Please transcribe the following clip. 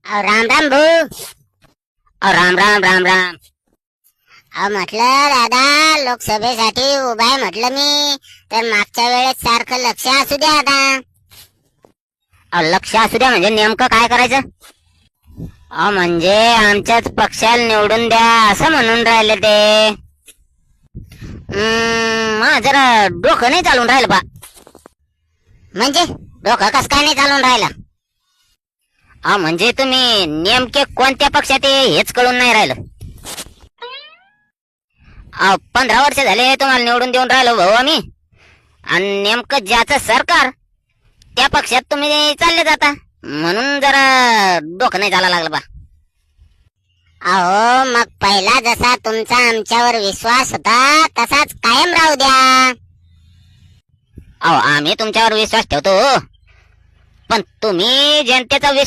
राम राम भाऊ. राम राम राम राम. म्हटलं दादा, लोकसभेसाठी उभा आहे म्हटलं मी, तर मागच्या वेळेस सारखं लक्ष असू द्या आता. लक्ष असू द्या म्हणजे नेमकं काय करायचं? म्हणजे आमच्याच पक्षाला निवडून द्या असं म्हणून राहिले ते. जरा डोकं नाही चालून राहिलं बा. म्हणजे डोकं कसं काय नाही चालून राहिलं? म्हणजे तुम्ही नेमके कोणत्या पक्षात हेच कळून नाही राहिलं. 15 वर्ष झाले तुम्हाला निवडून देऊन राहिलो भाऊ आम्ही, आणि नेमकं ज्याचं सरकार त्या पक्षात तुम्ही चालले जाता, म्हणून जरा डोकं नाही चाला लागलं बा. अहो मग पहिला जसा तुमचा आमच्यावर विश्वास होता तसाच कायम राहू द्या. आम्ही तुमच्यावर विश्वास ठेवतो, पण तुम्ही जनतेचा विश्वास